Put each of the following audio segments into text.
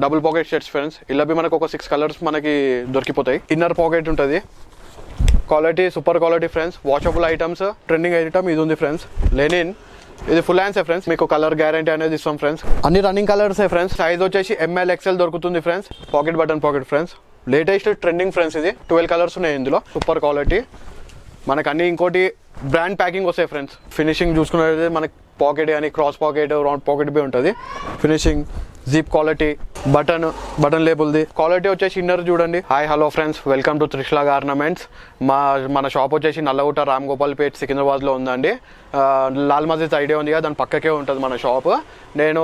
Double pocket shirts friends. ఇలా మనకు ఒక 6 కలర్స్ మనకి దొరికిపోతాయి. ఇన్నర్ పాకెట్ ఉంటుంది. Quality super quality friends. Washable items. Trending item ఇది ఉంది ఫ్రెండ్స్. లెనిన్. ఇది ఫుల్ హ్యాండ్సే ఫ్రెండ్స్. మీకు కలర్ గ్యారంటీ అనేది ఇస్తాం ఫ్రెండ్స్. అన్ని రన్నింగ్ కలర్సే ఫ్రెండ్స్. సైజ్ వచ్చేసి ML XL దొరుకుతుంది friends. Pocket button pocket friends. Latest trending friends. ఇది 12 కలర్స్ ఉన్నాయి ఇందులో. సూపర్ క్వాలిటీ మనకు అన్ని. ఇంకోటి బ్రాండ్ ప్యాకింగ్ వస్తాయి ఫ్రెండ్స్. ఫినిషింగ్ చూసుకున్నట్లయితే మనకి పాకెట్ కానీ క్రాస్ పాకెట్ రౌండ్ పాకెట్ బి ఉంటుంది. ఫినిషింగ్ జిప్ క్వాలిటీ బటన్ లేబుల్ది క్వాలిటీ వచ్చేసి ఇన్నర్ చూడండి. Hi hello friends, welcome to Trishla garments. మన షాప్ వచ్చేసి నల్లగుట్ట రామ్గోపాల్పేట్ సికింద్రాబాద్లో ఉందండి. లాల్ మస్జిద్ ఐడియా ఉంది కదా, దాని పక్కకే ఉంటుంది మన షాప్. నేను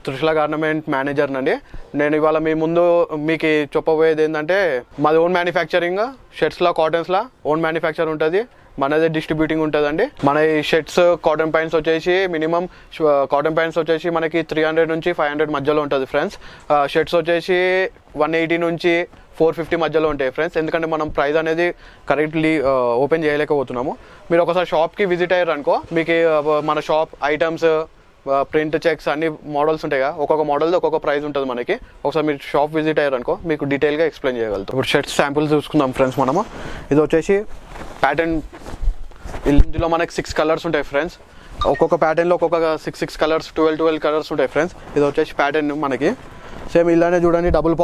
త్రిష్లా గార్మెంట్ మేనేజర్నండి. నేను ఇవాళ మీ ముందు మీకు చెప్పబోయేది ఏంటంటే, మాది ఓన్ మ్యానుఫ్యాక్చరింగ్. షర్ట్స్లో కాటన్స్లో ఓన్ మ్యానుఫ్యాక్చర్ ఉంటుంది. మనదే డిస్ట్రిబ్యూటింగ్ ఉంటుందండి. మన ఈ షర్ట్స్ కాటన్ ప్యాంట్స్ వచ్చేసి మినిమం కాటన్ ప్యాంట్స్ వచ్చేసి మనకి 300 నుంచి 500 మధ్యలో ఉంటుంది ఫ్రెండ్స్. షర్ట్స్ వచ్చేసి 180 నుంచి 450 మధ్యలో ఉంటాయి ఫ్రెండ్స్. ఎందుకంటే మనం ప్రైస్ అనేది కరెక్ట్లీ ఓపెన్ చేయలేకపోతున్నాము. మీరు ఒకసారి షాప్కి విజిట్ అయ్యారు అనుకో, మీకు మన షాప్ ఐటమ్స్ ప్రింట్ చెక్స్ అన్ని మోడల్స్ ఉంటాయి కదా, ఒక్కొక్క మోడల్ ఒక్కొక్క ప్రైస్ ఉంటుంది మనకి. ఒకసారి మీరు షాప్ విజిట్ అయ్యారు అనుకో, మీకు డీటెయిల్గా ఎక్స్ప్లెయిన్ చేయగలుగుతాం. ఇప్పుడు షర్ట్స్ శాంపుల్స్ చూసుకుందాం ఫ్రెండ్స్ మనము. ఇది వచ్చేసి ప్యాటర్న్. ఇందులో మనకి 6 కలర్స్ ఉంటాయి ఫ్రెండ్స్. ఒక్కొక్క ప్యాటర్న్లో ఒక్కొక్క 6 కలర్స్ 12 కలర్స్ ఉంటాయి ఫ్రెండ్స్. ఇది వచ్చేసి ప్యాటర్న్ మనకి సేమ్ ఇలానే చూడండి. Double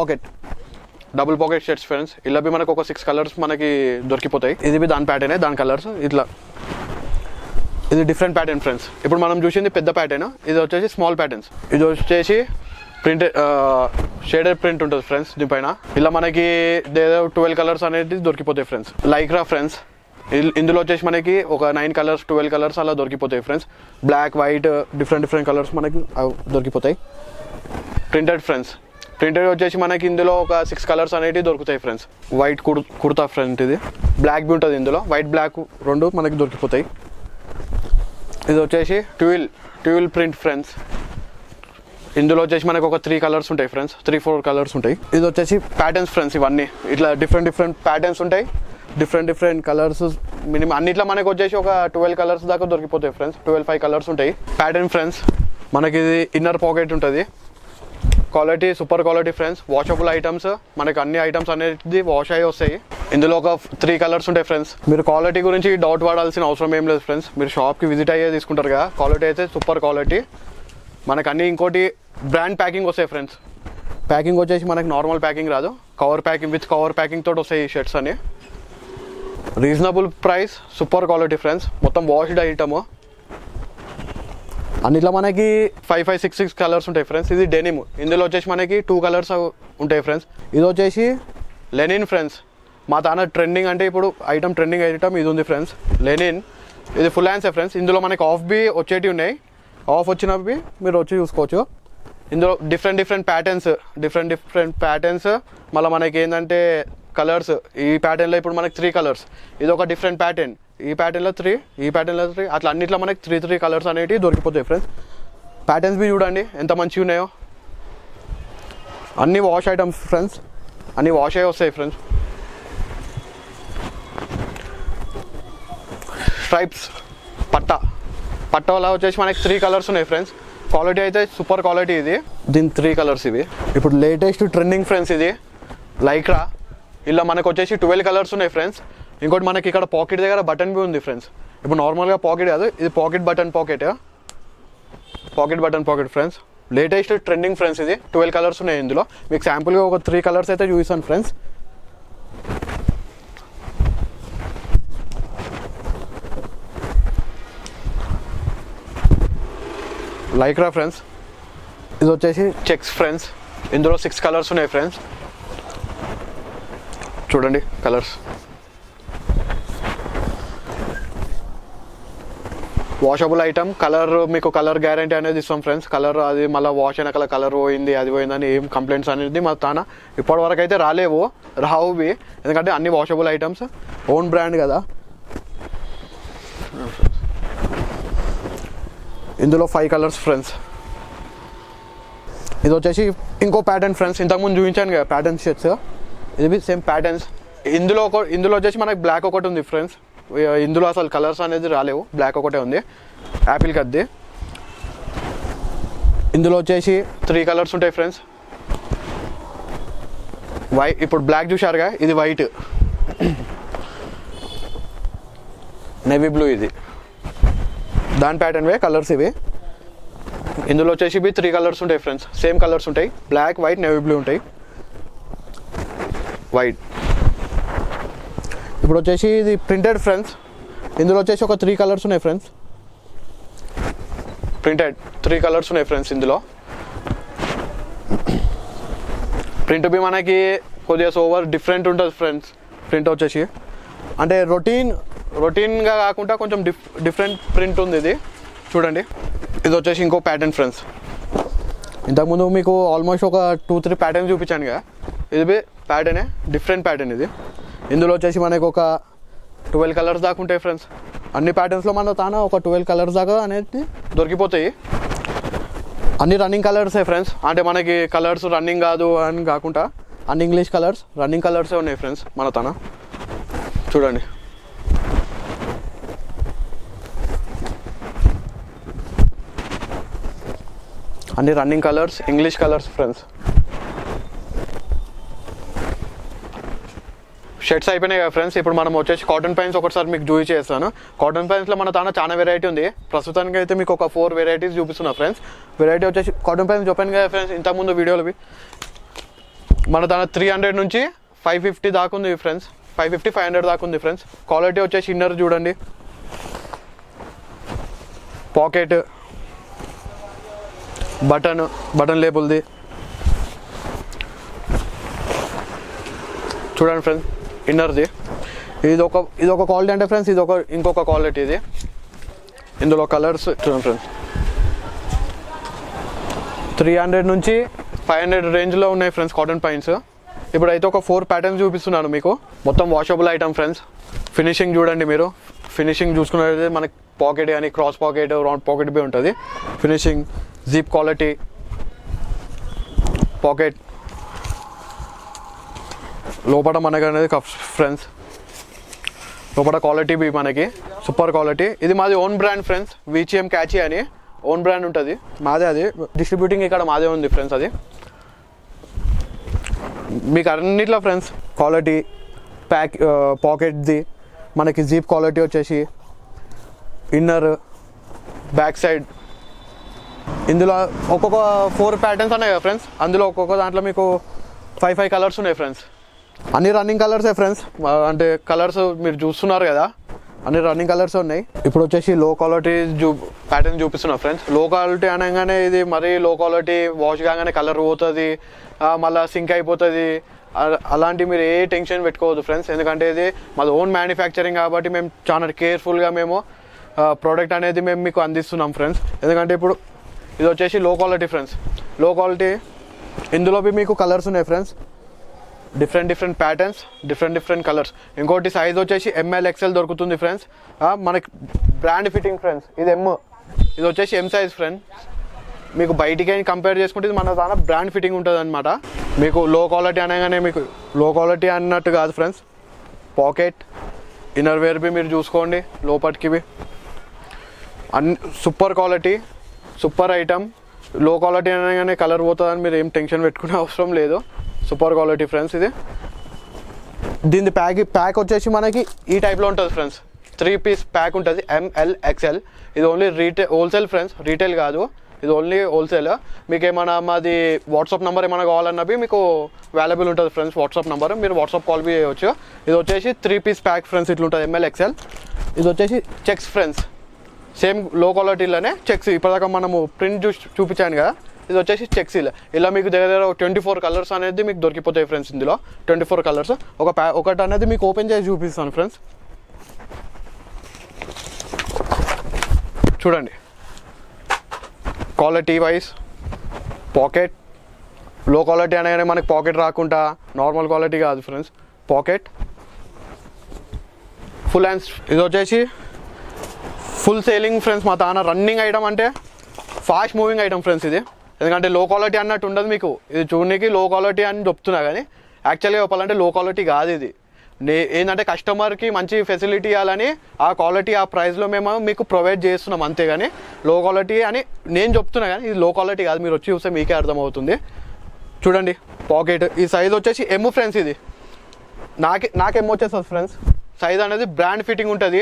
pocket shirts friends. ఇలా మనకు ఒక 6 కలర్స్ మనకి దొరికిపోతాయి. ఇది దాని ప్యాటర్నే, దాని కలర్స్ ఇట్లా. ఇది డిఫరెంట్ ప్యాటర్న్ ఫ్రెండ్స్. ఇప్పుడు మనం చూసింది పెద్ద ప్యాటర్న్. ఇది వచ్చేసి స్మాల్ ప్యాటర్న్స్. ఇది వచ్చేసి ప్రింట్ షేడెడ్ ప్రింట్ ఉంటుంది ఫ్రెండ్స్. దీనిపైన ఇలా మనకి 12 కలర్స్ అనేది దొరికిపోతాయి ఫ్రెండ్స్. Lycra friends. ఇందులో వచ్చేసి మనకి ఒక 9 కలర్స్ 12 కలర్స్ అలా దొరికిపోతాయి friends. Black white different colours మనకి దొరికిపోతాయి. Printed friends. ప్రింటెడ్ వచ్చేసి మనకి ఇందులో ఒక 6 కలర్స్ అనేవి దొరుకుతాయి ఫ్రెండ్స్. White kurta friend. ఇది బ్లాక్ బి ఉంటుంది ఇందులో. వైట్ బ్లాక్ రెండు మనకి దొరికిపోతాయి. ఇది వచ్చేసి ట్యూల్ ప్రింట్ ఫ్రెండ్స్. ఇందులో వచ్చేసి మనకు ఒక 3 కలర్స్ ఉంటాయి ఫ్రెండ్స్. 3-4 కలర్స్ ఉంటాయి. ఇది వచ్చేసి ప్యాటర్న్స్ ఫ్రెండ్స్. ఇవన్నీ ఇట్లా డిఫరెంట్ ప్యాటర్న్స్ ఉంటాయి. డిఫరెంట్ కలర్స్ మినిమం అన్నిట్లో మనకు వచ్చేసి ఒక 12 కలర్స్ దాకా దొరికిపోతాయి ఫ్రెండ్స్. 12-5 కలర్స్ ఉంటాయి. Pattern friends. మనకి ఇది ఇన్నర్ పాకెట్ ఉంటుంది. Quality super quality friends. Washable items. మనకి అన్ని ఐటమ్స్ అనేది వాష్ అయ్యి వస్తాయి. ఇందులో ఒక 3 కలర్స్ ఉంటాయి ఫ్రెండ్స్. మీరు క్వాలిటీ గురించి డౌట్ పడాల్సిన అవసరం ఏం లేదు ఫ్రెండ్స్. మీరు షాప్కి విజిట్ అయ్యే తీసుకుంటారు కదా, క్వాలిటీ అయితే సూపర్ క్వాలిటీ మనకు అన్ని. ఇంకోటి బ్రాండ్ ప్యాకింగ్ వస్తాయి ఫ్రెండ్స్. ప్యాకింగ్ వచ్చేసి మనకి నార్మల్ ప్యాకింగ్ రాదు, విత్ కవర్ ప్యాకింగ్ తోటి వస్తాయి ఈ షర్ట్స్ అని. Reasonable price, super quality friends. మొత్తం వాష్డ్ ఐటమ్. అన్నిట్లో మనకి 5-6 కలర్స్ ఉంటాయి ఫ్రెండ్స్. ఇది డెనిమ్. ఇందులో వచ్చేసి మనకి 2 కలర్స్ ఉంటాయి ఫ్రెండ్స్. ఇది వచ్చేసి లెనిన్ ఫ్రెండ్స్. మా తాన ట్రెండింగ్ అంటే ఇప్పుడు ట్రెండింగ్ ఐటమ్ ఇది ఉంది ఫ్రెండ్స్. లెనిన్. ఇది ఫుల్ హ్యాండ్సే ఫ్రెండ్స్. ఇందులో మనకి ఆఫ్ బి వచ్చేటివి ఉన్నాయి. ఆఫ్ వచ్చినవి మీరు వచ్చి చూసుకోవచ్చు. ఇందులో డిఫరెంట్ ప్యాటర్న్స్. మళ్ళీ మనకి ఏంటంటే కలర్స్. ఈ ప్యాటర్న్లో ఇప్పుడు మనకి 3 కలర్స్. ఇది ఒక డిఫరెంట్ ప్యాటర్న్. ఈ ప్యాటర్న్లో 3 అట్లా అన్నిట్లో మనకి 3 కలర్స్ అనేవి దొరికిపోతాయి ఫ్రెండ్స్. ప్యాటర్న్స్ బి చూడండి ఎంత మంచిగా ఉన్నాయో. అన్ని వాష్ ఐటమ్స్ ఫ్రెండ్స్. అన్ని వాష్ అయ్యి వస్తాయి ఫ్రెండ్స్. స్ట్రైప్స్ పట్టా వచ్చేసి మనకి 3 కలర్స్ ఉన్నాయి ఫ్రెండ్స్. క్వాలిటీ అయితే సూపర్ క్వాలిటీ. ఇది దీని 3 కలర్స్ ఇవి. ఇప్పుడు లేటెస్ట్ ట్రెండింగ్ ఫ్రెండ్స్. ఇది లైక్రా. ఇలా మనకు వచ్చేసి 12 కలర్స్ ఉన్నాయి ఫ్రెండ్స్. ఇంకోటి మనకి ఇక్కడ పాకెట్ దగ్గర బటన్ బి ఉంది ఫ్రెండ్స్. ఇప్పుడు నార్మల్గా పాకెట్ కాదు, ఇది pocket button pocket friends. Latest trending friends. ఇది 12 కలర్స్ ఉన్నాయి ఇందులో. మీకు శాంపుల్గా ఒక 3 కలర్స్ అయితే చూపిస్తాను ఫ్రెండ్స్. Lycra friends. ఇది వచ్చేసి చెక్స్ ఫ్రెండ్స్. ఇందులో 6 కలర్స్ ఉన్నాయి ఫ్రెండ్స్. చూడండి కలర్స్. Washable item. మీకు కలర్ గ్యారంటీ అనేది ఇస్తాం ఫ్రెండ్స్. కలర్ అది మళ్ళీ వాష్ అయిన కలర్ పోయింది అది పోయిందని ఏం కంప్లైంట్స్ అనేది మా తాన ఇప్పటివరకు అయితే రావు. ఎందుకంటే అన్ని వాషబుల్ ఐటమ్స్. ఓన్ బ్రాండ్ కదా. ఇందులో 5 కలర్స్ ఫ్రెండ్స్. ఇది వచ్చేసి ఇంకో ప్యాటర్న్ ఫ్రెండ్స్. ఇంతకుముందు చూపించాను కదా ప్యాటర్న్ షర్ట్స్. ఇది సేమ్ ప్యాటర్న్స్. ఇందులో వచ్చేసి మనకి బ్లాక్ ఒకటి ఉంది ఫ్రెండ్స్. ఇందులో అసలు కలర్స్ అనేది రాలేవు, బ్లాక్ ఒకటే ఉంది. యాపిల్ కద్ది. ఇందులో వచ్చేసి 3 కలర్స్ ఉంటాయి ఫ్రెండ్స్. ఇప్పుడు బ్లాక్ చూశారుగా, ఇది వైట్, నేవీ బ్లూ, ఇది దాని ప్యాటర్న్ వే కలర్స్ ఇవి. ఇందులో వచ్చేసి ఇవి 3 కలర్స్ ఉంటాయి ఫ్రెండ్స్, సేమ్ కలర్స్ ఉంటాయి, బ్లాక్, వైట్, నేవీ బ్లూ ఉంటాయి. వైట్ ఇప్పుడు వచ్చేసి ఇది ప్రింటెడ్ ఫ్రెండ్స్. ఇందులో వచ్చేసి ఒక 3 కలర్స్ ఉన్నాయి ఫ్రెండ్స్, ప్రింటెడ్ 3 కలర్స్ ఉన్నాయి ఫ్రెండ్స్. ఇందులో ప్రింట్ బి మనకి కొద్దిగా ఓవర్ డిఫరెంట్ ఉంటుంది ఫ్రెండ్స్. ప్రింట్ వచ్చేసి అంటే రొటీన్గా కాకుండా కొంచెం డిఫరెంట్ ప్రింట్ ఉంది ఇది. చూడండి, ఇది వచ్చేసి ఇంకో ప్యాటర్న్ ఫ్రెండ్స్. ఇంతకుముందు మీకు ఆల్మోస్ట్ ఒక 2-3 ప్యాటర్న్ చూపించాను కదా, ఇది ప్యాటర్నే, డిఫరెంట్ ప్యాటర్న్ ఇది. ఇందులో వచ్చేసి మనకు ఒక 12 కలర్స్ దాకా ఉంటాయి ఫ్రెండ్స్. అన్ని ప్యాటర్న్స్లో మన తాన ఒక 12 కలర్స్ దాకా అనేది దొరికిపోతాయి. అన్ని రన్నింగ్ కలర్సే ఫ్రెండ్స్, అంటే మనకి కలర్స్ రన్నింగ్ కాదు అని కాకుండా అన్ని ఇంగ్లీష్ కలర్స్, రన్నింగ్ కలర్సే ఉన్నాయి ఫ్రెండ్స్ మన తాన. చూడండి, అన్ని running colours, English colours friends. Shirts అయిపోయినాయి కదా ఫ్రెండ్స్. ఇప్పుడు మనం వచ్చేసి కాటన్ ప్యాంట్స్ ఒకసారి మీకు చూసి చేస్తాను. కాటన్ ప్యాంట్స్లో మన తాన చాలా వెరైటీ ఉంది. ప్రస్తుతానికి అయితే మీకు ఒక 4 వెరైటీస్ చూపిస్తున్నా ఫ్రెండ్స్. వెరైటీ వచ్చేసి కాటన్ ప్యాంట్స్ చెప్పాను కదా ఫ్రెండ్స్ ఇంతకుముందు వీడియోలు. మన తాన 300 నుంచి 550 దాకా ఉంది ఫ్రెండ్స్, 550-500 దాకా ఉంది ఫ్రెండ్స్. క్వాలిటీ వచ్చేసి ఇన్నర్ చూడండి, పాకెట్, బటన్ లేబుల్ది చూడండి ఫ్రెండ్స్. ఇన్నర్ది ఇది ఒక క్వాలిటీ అంటే ఫ్రెండ్స్, ఇంకొక క్వాలిటీ ఇది. ఇందులో కలర్స్ చూడండి ఫ్రెండ్స్, 300 నుంచి 500 రేంజ్లో ఉన్నాయి ఫ్రెండ్స్ కాటన్ ప్యాంట్స్. ఇప్పుడైతే ఒక 4 ప్యాటర్న్స్ చూపిస్తున్నాను మీకు. మొత్తం వాషబుల్ ఐటమ్ ఫ్రెండ్స్. ఫినిషింగ్ చూడండి మీరు, ఫినిషింగ్ చూసుకున్నట్లయితే మనకి పాకెట్ కానీ క్రాస్ పాకెట్, రౌండ్ పాకెట్ బి ఉంటుంది. ఫినిషింగ్, జిప్ క్వాలిటీ, పాకెట్ లోపల మనకి అనేది కప్స్ ఫ్రెండ్స్. లోపల క్వాలిటీ బి మనకి సూపర్ క్వాలిటీ. ఇది మాది ఓన్ బ్రాండ్ ఫ్రెండ్స్, విచిఎం క్యాచీ అని ఓన్ బ్రాండ్ ఉంటుంది మాదే. అది డిస్ట్రిబ్యూటింగ్ ఇక్కడ మాదే ఉంది ఫ్రెండ్స్. అది మీకు అన్నిట్లో ఫ్రెండ్స్ క్వాలిటీ, పాకెట్ది మనకి జీప్ క్వాలిటీ వచ్చేసి, ఇన్నర్, బ్యాక్ సైడ్. ఇందులో ఒక్కొక్క 4 ప్యాటర్న్స్ ఉన్నాయి కదా ఫ్రెండ్స్. అందులో ఒక్కొక్క దాంట్లో మీకు 5 కలర్స్ ఉన్నాయి ఫ్రెండ్స్. అన్ని రన్నింగ్ కలర్సే ఫ్రెండ్స్, అంటే కలర్స్ మీరు చూస్తున్నారు కదా, అన్ని రన్నింగ్ కలర్స్ ఉన్నాయి. ఇప్పుడు వచ్చేసి లో క్వాలిటీ ప్యాటర్న్ చూపిస్తున్నా ఫ్రెండ్స్. లో క్వాలిటీ అనగానే ఇది మరీ లో క్వాలిటీ, వాష్ కాగానే కలర్ పోతుంది, మళ్ళీ సింక్ అయిపోతుంది, అలాంటి మీరు ఏ టెన్షన్ పెట్టుకోవద్దు ఫ్రెండ్స్. ఎందుకంటే ఇది మాది ఓన్ మ్యానుఫ్యాక్చరింగ్ కాబట్టి మేము చాలా కేర్ఫుల్గా మేము ప్రోడక్ట్ అనేది మేము మీకు అందిస్తున్నాం ఫ్రెండ్స్. ఎందుకంటే ఇప్పుడు ఇది వచ్చేసి లో క్వాలిటీ ఫ్రెండ్స్. లో క్వాలిటీ ఇందులో మీకు కలర్స్ ఉన్నాయి friends, different patterns, different colours. ఇంకోటి సైజ్ వచ్చేసి ML XL దొరుకుతుంది ఫ్రెండ్స్. మనకి బ్రాండ్ ఫిట్టింగ్ ఫ్రెండ్స్. ఇది ఇది వచ్చేసి M సైజ్ ఫ్రెండ్స్. మీకు బయటికి కంపేర్ చేసుకుంటే ఇది మన దాని బ్రాండ్ ఫిట్టింగ్ ఉంటుంది అనమాట. మీకు లో క్వాలిటీ అనగానే మీకు లో క్వాలిటీ అన్నట్టు కాదు ఫ్రెండ్స్. పాకెట్, ఇన్నర్ వేర్ బి మీరు చూసుకోండి, లోపటికి super quality, super item. Low quality అనగానే కలర్ పోతుందని మీరు ఏం టెన్షన్ పెట్టుకునే అవసరం లేదు. Super quality friends. ఇది దీని ప్యాక్ వచ్చేసి మనకి ఈ టైప్లో ఉంటుంది ఫ్రెండ్స్. 3 పీస్ ప్యాక్ ఉంటుంది, ML XL. ఇది ఓన్లీ హోల్సేల్ ఫ్రెండ్స్, రీటైల్ కాదు, ఇది ఓన్లీ హోల్సేల్. మీకు ఏమైనా మాది వాట్సాప్ నెంబర్ ఏమైనా కావాలన్నవి మీకు అవైలబుల్ ఉంటుంది ఫ్రెండ్స్. వాట్సాప్ నెంబర్ మీరు వాట్సాప్ కాల్ బి చేయవచ్చు. ఇది వచ్చేసి 3 పీస్ ప్యాక్ ఫ్రెండ్స్, ఇట్లా ఉంటుంది ML XL. ఇది వచ్చేసి చెక్స్ ఫ్రెండ్స్, సేమ్ లో క్వాలిటీలోనే చెక్స్. ఇప్పటిదాకా మనము ప్రింట్ చూపించాను కదా, ఇది వచ్చేసి చెక్స్. ఇలా మీకు దగ్గర 24 కలర్స్ అనేది మీకు దొరికిపోతాయి ఫ్రెండ్స్. ఇందులో 24 కలర్స్. ఒకటి అనేది మీకు ఓపెన్ చేసి చూపిస్తాను ఫ్రెండ్స్. చూడండి, క్వాలిటీ వైజ్ పాకెట్. లో క్వాలిటీ అనగానే మనకి పాకెట్ రాకుండా నార్మల్ క్వాలిటీ కాదు ఫ్రెండ్స్. Pocket, full hands. ఇది వచ్చేసి ఫుల్ సేలింగ్ ఫ్రెండ్స్. మా తాన రన్నింగ్ ఐటమ్ అంటే ఫాస్ట్ మూవింగ్ ఐటమ్ ఫ్రెండ్స్. ఇది ఎందుకంటే లో క్వాలిటీ అన్నట్టు ఉండదు మీకు. ఇది చూడడానికి లో క్వాలిటీ అని చెప్తున్నా కానీ యాక్చువల్గా చెప్పాలంటే లో క్వాలిటీ కాదు ఇది. ఏంటంటే కస్టమర్కి మంచి ఫెసిలిటీ ఇవ్వాలని ఆ క్వాలిటీ ఆ ప్రైస్లో మేము మీకు ప్రొవైడ్ చేస్తున్నాం, అంతేగాని లో క్వాలిటీ అని నేను చెప్తున్నా కానీ ఇది లో క్వాలిటీ కాదు. మీరు వచ్చి చూస్తే మీకే అర్థమవుతుంది. చూడండి పాకెట్, ఈ సైజ్ వచ్చేసి ఎమ్ ఫ్రెండ్స్. ఇది నాకు ఎమ్ వచ్చేస్తుంది ఫ్రెండ్స్. సైజ్ అనేది బ్రాండ్ ఫిట్టింగ్ ఉంటుంది.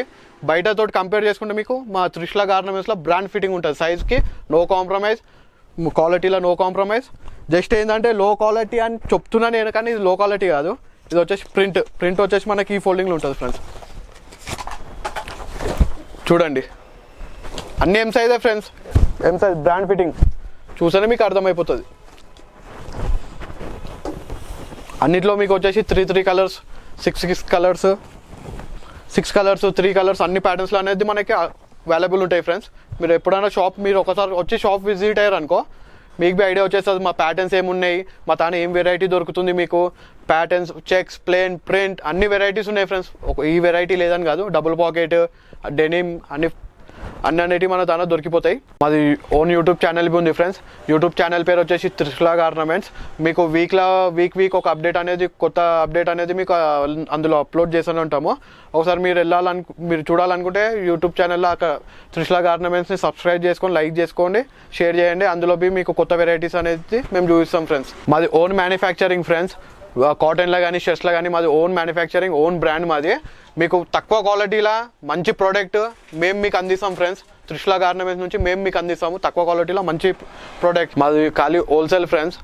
బయటతో కంపేర్ చేసుకుంటే మీకు మా త్రిష్లా గార్మెంట్స్లో బ్రాండ్ ఫిట్టింగ్ ఉంటుంది. సైజ్కి నో కాంప్రమైజ్, క్వాలిటీలో నో కాంప్రమైజ్. జస్ట్ ఏంటంటే లో క్వాలిటీ అని చెప్తున్నాను నేను, కానీ ఇది లో క్వాలిటీ కాదు. ఇది వచ్చేసి ప్రింట్ వచ్చేసి మనకి ఈ ఫోల్డింగ్లో ఉంటుంది ఫ్రెండ్స్. చూడండి అన్ని ఎం సైజే friends, M size brand fitting. చూస్తేనే మీకు అర్థమైపోతుంది. అన్నిట్లో మీకు వచ్చేసి 3 కలర్స్, 6 కలర్స్, 3 కలర్స్ అన్ని ప్యాటర్న్స్లో అనేది మనకి అవైలబుల్ ఉంటాయి ఫ్రెండ్స్. మీరు ఎప్పుడైనా మీరు ఒకసారి వచ్చి షాప్ విజిట్ అయ్యారు అనుకో, మీకు బి ఐడియా వచ్చేస్తుంది మా ప్యాటర్న్స్ ఏమున్నాయి, మా తాను ఏం వెరైటీ దొరుకుతుంది మీకు. ప్యాటర్న్స్, చెక్స్, ప్లేన్, ప్రింట్ అన్ని వెరైటీస్ ఉన్నాయి ఫ్రెండ్స్. ఈ వెరైటీ లేదని కాదు, డబుల్ పాకెట్, డెనిమ్ అన్నిటివి మన దాంట్లో దొరికిపోతాయి. మాది ఓన్ యూట్యూబ్ ఛానల్ ఉంది ఫ్రెండ్స్. యూట్యూబ్ ఛానల్ పేరు వచ్చేసి త్రిష్లా గార్మెంట్స్. మీకు వీక్ ఒక అప్డేట్ అనేది, కొత్త అప్డేట్ అనేది మీకు అందులో అప్లోడ్ చేస్తూనే ఉంటాము. ఒకసారి మీరు చూడాలనుకుంటే యూట్యూబ్ ఛానల్లో అక్కడ త్రిష్లా గార్మెంట్స్ని సబ్స్క్రైబ్ చేసుకొని, లైక్ చేసుకోండి, షేర్ చేయండి. అందులో మీకు కొత్త వెరైటీస్ అనేది మేము చూపిస్తాం ఫ్రెండ్స్. మాది ఓన్ మ్యానుఫ్యాక్చరింగ్ ఫ్రెండ్స్. కాటన్లో కానీ షర్ట్స్లో కానీ మాది ఓన్ మ్యానుఫ్యాక్చరింగ్, ఓన్ బ్రాండ్ మాది. మీకు తక్కువ క్వాలిటీలో మంచి ప్రోడక్ట్ మేము మీకు అందిస్తాం ఫ్రెండ్స్. త్రిష్లా గార్మెంట్స్ నుంచి మేము మీకు అందిస్తాము తక్కువ క్వాలిటీలో మంచి ప్రోడక్ట్. మాది ఖాళీ హోల్సేల్ ఫ్రెండ్స్.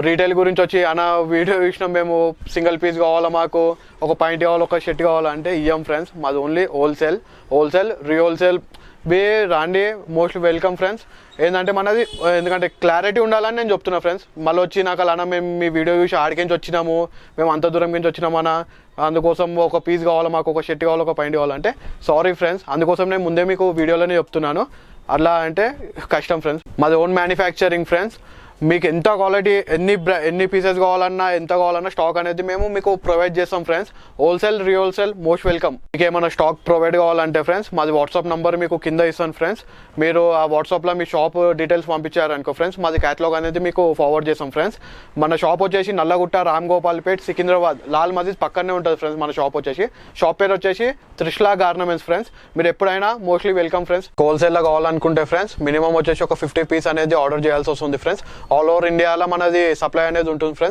రీటైల్ గురించి వచ్చి అన్న వీడియో ఇచ్చినాం మేము, సింగిల్ పీస్ కావాలా, మాకు ఒక పాయింట్ కావాలి, ఒక షర్ట్ కావాలంటే ఇయ్యం ఫ్రెండ్స్. మాది ఓన్లీ హోల్సేల్ రీహోల్సేల్ బి రాండి, మోస్ట్లీ వెల్కమ్ ఫ్రెండ్స్. ఏంటంటే మనది ఎందుకంటే క్లారిటీ ఉండాలని నేను చెప్తున్నా ఫ్రెండ్స్. మళ్ళీ వచ్చి నాకు అలా మేము మీ వీడియో చూసి ఆడికించి వచ్చినాము, మేము అంత దూరం నుంచి వచ్చినామన్నా, అందుకోసం ఒక పీస్ కావాలా, మాకు ఒక షర్ట్ కావాలా, ఒక పాయింట్ కావాలంటే సారీ ఫ్రెండ్స్. అందుకోసం నేను ముందే మీకు వీడియోలోనే చెప్తున్నాను. అలా అంటే కష్టం ఫ్రెండ్స్. మాది ఓన్ మ్యానుఫ్యాక్చరింగ్ ఫ్రెండ్స్. మీకు ఎంత క్వాలిటీ, ఎన్ని పీసెస్ కావాలన్నా, ఎంత కావాలన్నా స్టాక్ అనేది మేము మీకు ప్రొవైడ్ చేస్తాం ఫ్రెండ్స్. హోల్సేల్ రీహోల్సేల్ మోస్ట్ వెల్కమ్. మీకు ఏమైనా స్టాక్ ప్రొవైడ్ కావాలంటే ఫ్రెండ్స్ మాది వాట్సాప్ నెంబర్ మీకు కింద ఇస్తాను ఫ్రెండ్స్. మీరు ఆ వాట్సాప్లో మీ షాప్ డీటెయిల్స్ పంపించారనుకో ఫ్రెండ్స్, మాది క్యాటలాగ్ అనేది మీకు ఫార్వర్డ్ చేస్తాం ఫ్రెండ్స్. మన షాప్ వచ్చేసి నల్లగుట్ట, రామ్గోపాల్పేట్, సికింద్రాబాద్, లాల్ మసీద్ పక్కనే ఉంటుంది ఫ్రెండ్స్. మన షాప్ పేరు వచ్చేసి త్రిష్లా గార్మెంట్స్ ఫ్రెండ్స్. మీరు ఎప్పుడైనా మోస్ట్లీ వెల్కమ్ ఫ్రెండ్స్. హోల్సేల్లో కావాలనుకుంటే ఫ్రెండ్స్ మినిమం వచ్చేసి ఒక 50 పీస్ అనేది ఆర్డర్ చేయాల్సి వస్తుంది ఫ్రెండ్స్. ఆల్ ఓవర్ ఇండియాలో మనది సప్లై అనేది ఉంటుంది ఫ్రెండ్స్.